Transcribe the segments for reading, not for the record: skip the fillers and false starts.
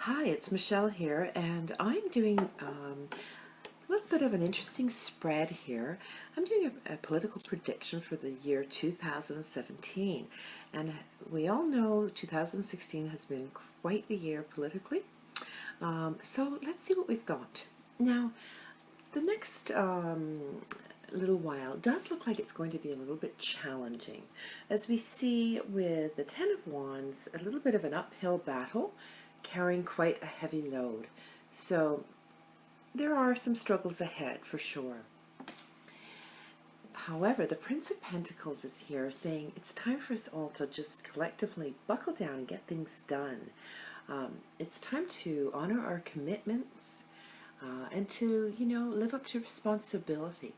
Hi, it's Michelle here, and I'm doing a little bit of an interesting spread here. I'm doing a political prediction for the year 2017, and we all know 2016 has been quite the year politically. So let's see what we've got. Now, the next little while does look like it's going to be a little bit challenging. As we see with the Ten of Wands, a little bit of an uphill battle, carrying quite a heavy load. So there are some struggles ahead for sure. However, the Prince of Pentacles is here saying it's time for us all to just collectively buckle down and get things done. It's time to honor our commitments and to, live up to responsibility.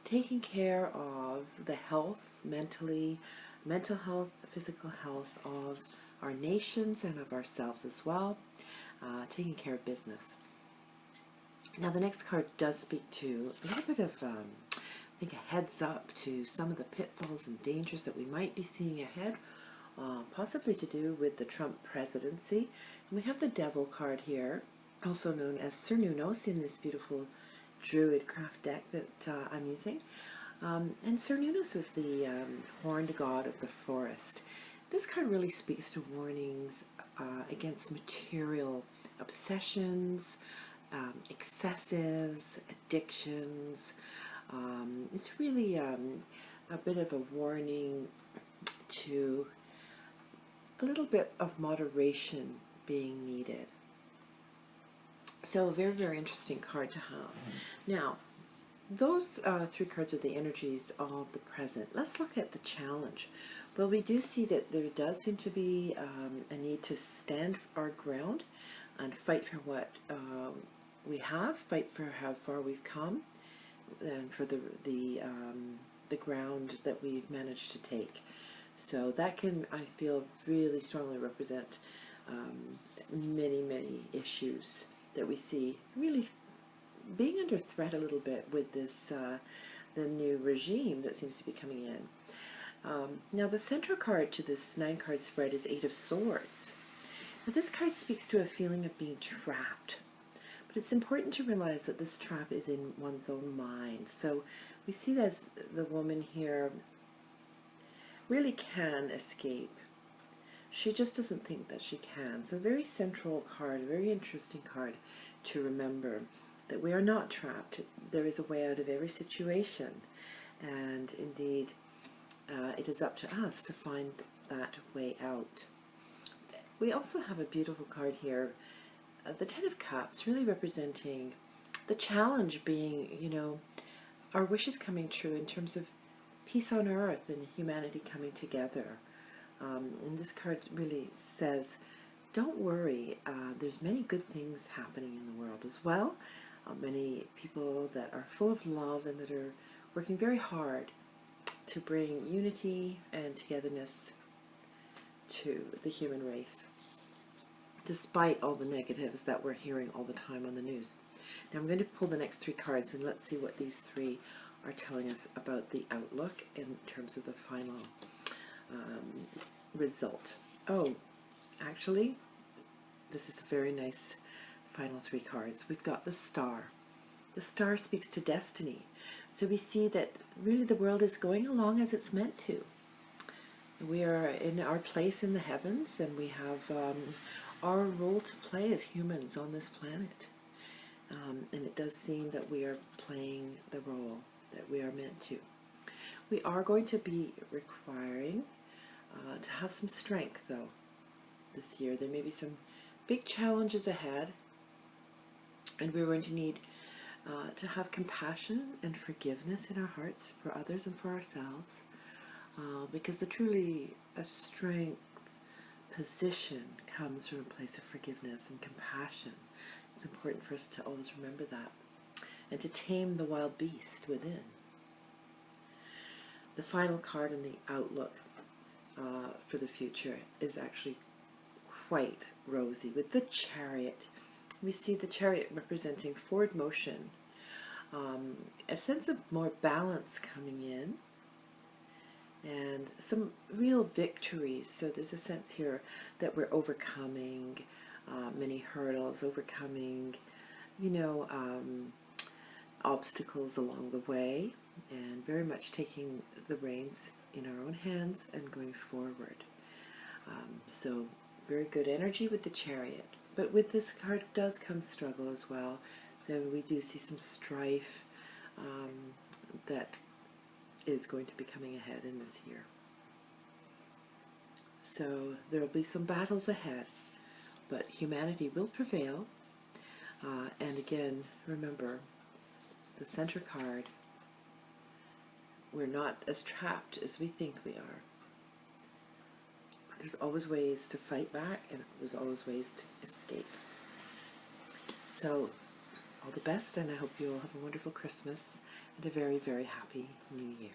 Taking care of the health, mental health, physical health of our nations and of ourselves as well. Taking care of business. Now the next card does speak to a little bit of, I think, a heads up to some of the pitfalls and dangers that we might be seeing ahead, possibly to do with the Trump presidency. And we have the Devil card here, also known as Sir Nunos, in this beautiful Druid craft deck that I'm using. And Sir Nunos was the horned god of the forest. This card really speaks to warnings against material obsessions, excesses, addictions. It's really a bit of a warning to a little bit of moderation being needed. So a very, very interesting card to have. Now, those three cards are the energies of the present. Let's look at the challenge. Well, we do see that there does seem to be a need to stand our ground and fight for what we have, fight for how far we've come, and for the ground that we've managed to take. So that can, I feel, really strongly represent many, many issues that we see really being under threat a little bit with this the new regime that seems to be coming in. Now the central card to this 9-card spread is Eight of Swords. Now this card speaks to a feeling of being trapped, but it's important to realize that this trap is in one's own mind. So we see that as the woman here really can escape. She just doesn't think that she can. So a very central card, a very interesting card to remember, that we are not trapped. There is a way out of every situation, and indeed it is up to us to find that way out. We also have a beautiful card here, the Ten of Cups, really representing the challenge being, our wishes coming true in terms of peace on earth and humanity coming together. And this card really says, don't worry, there's many good things happening in the world as well. Many people that are full of love and that are working very hard to bring unity and togetherness to the human race, despite all the negatives that we're hearing all the time on the news. Now I'm going to pull the next 3 cards, and let's see what these 3 are telling us about the outlook in terms of the final result. Oh, actually, this is a very nice final 3 cards. We've got the Star. The Star speaks to destiny. So we see that really the world is going along as it's meant to. We are in our place in the heavens, and we have our role to play as humans on this planet. And it does seem that we are playing the role that we are meant to. We are going to be requiring to have some strength, though, this year. There may be some big challenges ahead, and we're going to need to have compassion and forgiveness in our hearts for others and for ourselves, because a strength position comes from a place of forgiveness and compassion. It's important for us to always remember that, and to tame the wild beast within. The final card in the outlook for the future is actually quite rosy. With the Chariot, we see the Chariot representing forward motion, a sense of more balance coming in, and some real victories. So there's a sense here that we're overcoming many hurdles, overcoming, obstacles along the way, and very much taking the reins in our own hands and going forward. So very good energy with the Chariot. But with this card does come struggle as well. So we do see some strife that is going to be coming ahead in this year. So there will be some battles ahead, but humanity will prevail. And again, remember, the center card, we're not as trapped as we think we are. There's always ways to fight back, and there's always ways to escape. So, all the best, and I hope you all have a wonderful Christmas and a very, very happy New Year.